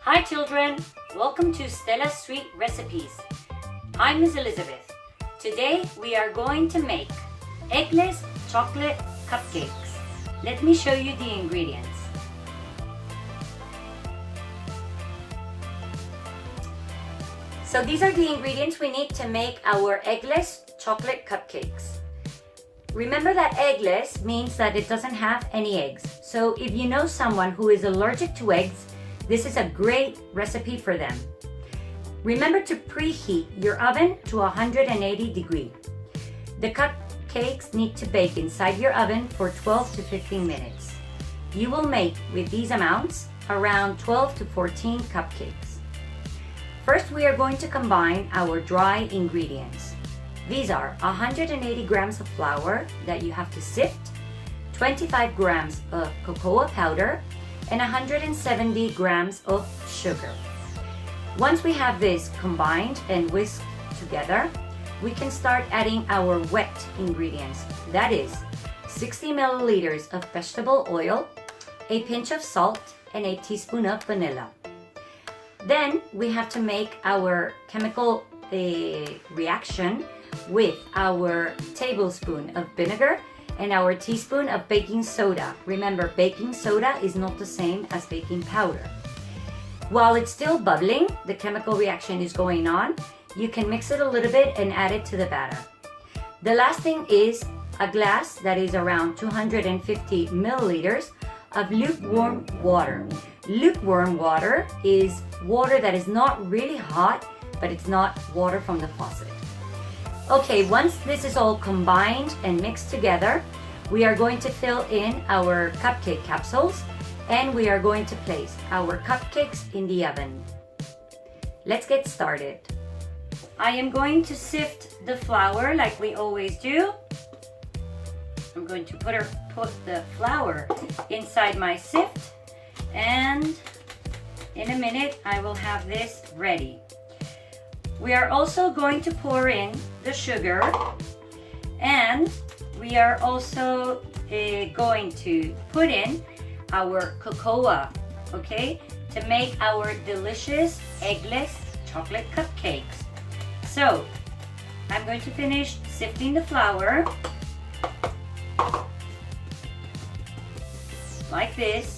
Hi children, welcome to Stella's Sweet Recipes. I'm Ms. Elizabeth. Today we are going to make eggless chocolate cupcakes. Let me show you the ingredients. So these are the ingredients we need to make our eggless chocolate cupcakes. Remember that eggless means that it doesn't have any eggs. So if you know someone who is allergic to eggs, this is a great recipe for them. Remember to preheat your oven to 180 degrees. The cupcakes need to bake inside your oven for 12 to 15 minutes. You will make, with these amounts, around 12 to 14 cupcakes. First, we are going to combine our dry ingredients. These are 180 grams of flour that you have to sift, 25 grams of cocoa powder, and 170 grams of sugar. Once we have this combined and whisked together, we can start adding our wet ingredients. That is 60 milliliters of vegetable oil, a pinch of salt, and a teaspoon of vanilla. Then we have to make our chemical reaction with our tablespoon of vinegar and our teaspoon of baking soda. Remember, baking soda is not the same as baking powder. While it's still bubbling, the chemical reaction is going on, you can mix it a little bit and add it to the batter. The last thing is a glass that is around 250 milliliters of lukewarm water. Lukewarm water is water that is not really hot, but it's not water from the faucet. Okay, once this is all combined and mixed together, we are going to fill in our cupcake capsules and we are going to place our cupcakes in the oven. Let's get started. I am going to sift the flour like we always do. I'm going to put the flour inside my sift, and in a minute I will have this ready. We are also going to pour in the sugar, and we are also going to put in our cocoa, okay, to make our delicious eggless chocolate cupcakes. So I'm going to finish sifting the flour like this.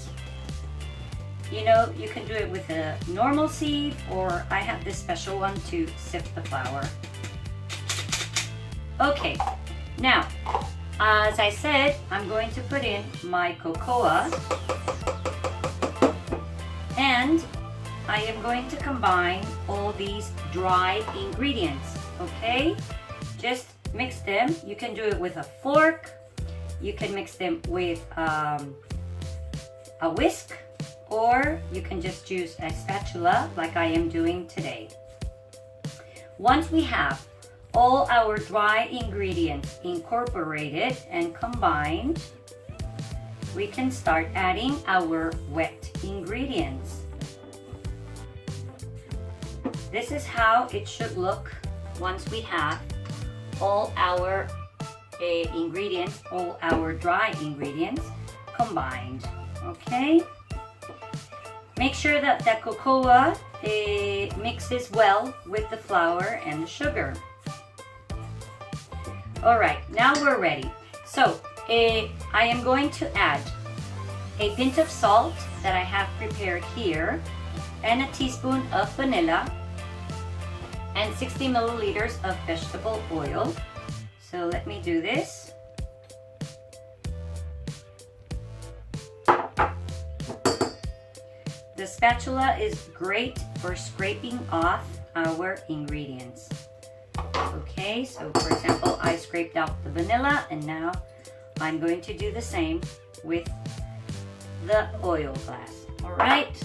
You know, you can do it with a normal sieve, or I have this special one to sift the flour. Okay, now, as I said, I'm going to put in my cocoa, and I am going to combine all these dry ingredients, okay? Just mix them. You can do it with a fork. You can mix them with a whisk, or you can just use a spatula like I am doing today. Once we have all our dry ingredients incorporated and combined, we can start adding our wet ingredients. This is how it should look once we have all our ingredients, all our dry ingredients combined, okay? Make sure that the cocoa mixes well with the flour and the sugar. All right, now we're ready. So I am going to add a pinch of salt that I have prepared here, and a teaspoon of vanilla, and 60 milliliters of vegetable oil. So let me do this. The spatula is great for scraping off our ingredients. Okay, so for example, I scraped out the vanilla, and now I'm going to do the same with the oil glass. All right.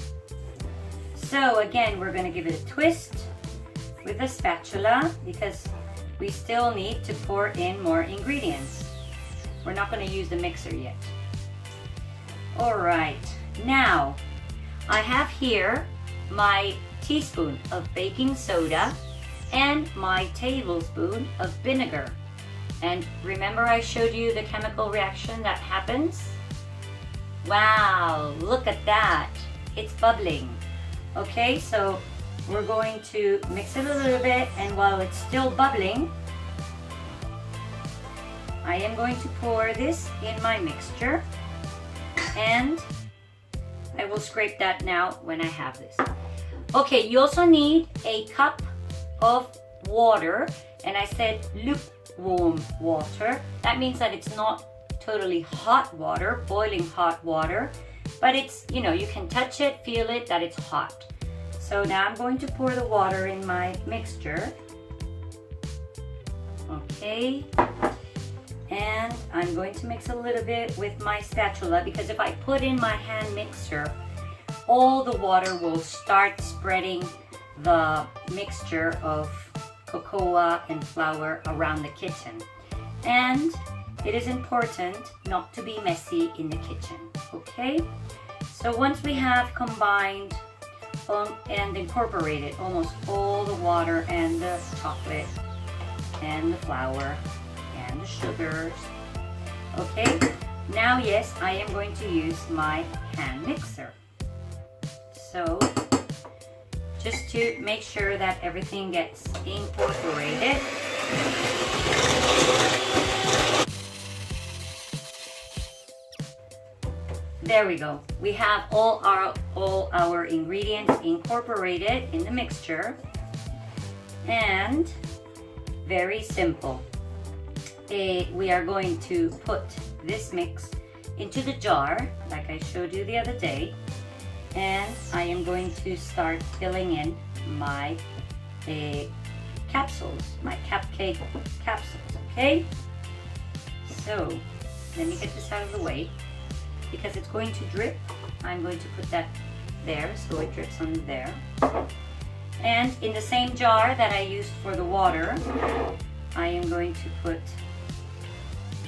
So again, we're going to give it a twist with the spatula because we still need to pour in more ingredients. We're not going to use the mixer yet. All right, now I have here my teaspoon of baking soda and my tablespoon of vinegar. And remember I showed you the chemical reaction that happens? Wow, look at that. It's bubbling. Okay, so we're going to mix it a little bit, and while it's still bubbling, I am going to pour this in my mixture, and I will scrape that now when I have this. Okay, you also need a cup of water, and I said lukewarm water. That means that it's not totally hot water, boiling hot water, but it's, you know, you can touch it, feel it, that it's hot. So now I'm going to pour the water in my mixture. Okay. And I'm going to mix a little bit with my spatula, because if I put in my hand mixer, all the water will start spreading the mixture of cocoa and flour around the kitchen. And it is important not to be messy in the kitchen, okay? So once we have combined and incorporated almost all the water and the chocolate and the flour and the sugars, okay, now yes, I am going to use my hand mixer. So just to make sure that everything gets incorporated. There we go. We have all our ingredients incorporated in the mixture, and very simple. We are going to put this mix into the jar like I showed you the other day, and I am going to start filling in my capsules, my cupcake capsules, okay? So let me get this out of the way, because it's going to drip. I'm going to put that there so it drips on there. And in the same jar that I used for the water, I am going to put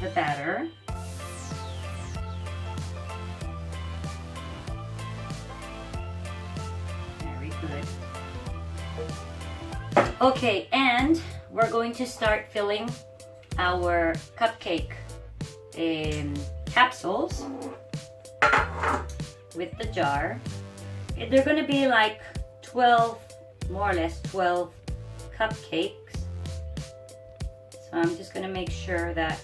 the batter. Very good. Okay, and we're going to start filling our cupcake capsules with the jar. They're going to be like 12, more or less 12 cupcakes. So I'm just going to make sure that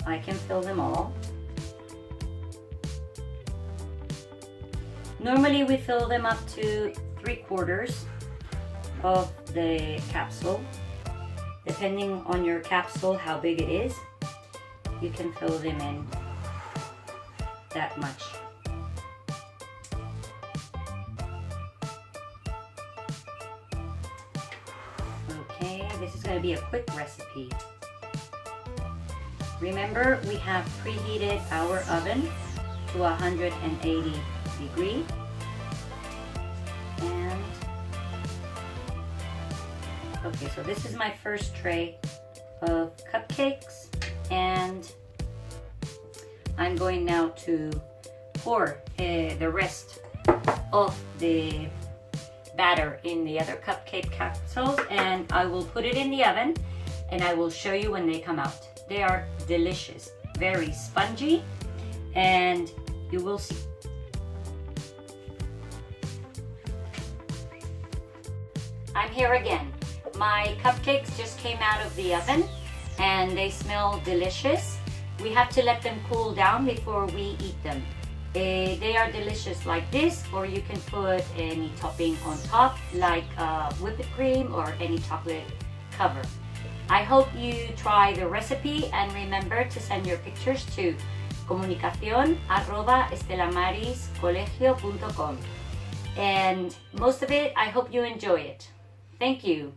I can fill them all. Normally we fill them up to 3/4 of the capsule. Depending on your capsule, how big it is, you can fill them in that much. Okay, this is going to be a quick recipe. Remember, we have preheated our oven to 180 degrees. And okay, so this is my first tray of cupcakes, and I'm going now to pour the rest of the batter in the other cupcake capsules, and I will put it in the oven, and I will show you when they come out. They are delicious, very spongy, and you will see. I'm here again. My cupcakes just came out of the oven and they smell delicious. We have to let them cool down before we eat them. They are delicious like this, or you can put any topping on top, like whipped cream or any chocolate cover. I hope you try the recipe, and remember to send your pictures to comunicacion@estelamariscolegio.com. And most of it, I hope you enjoy it. Thank you.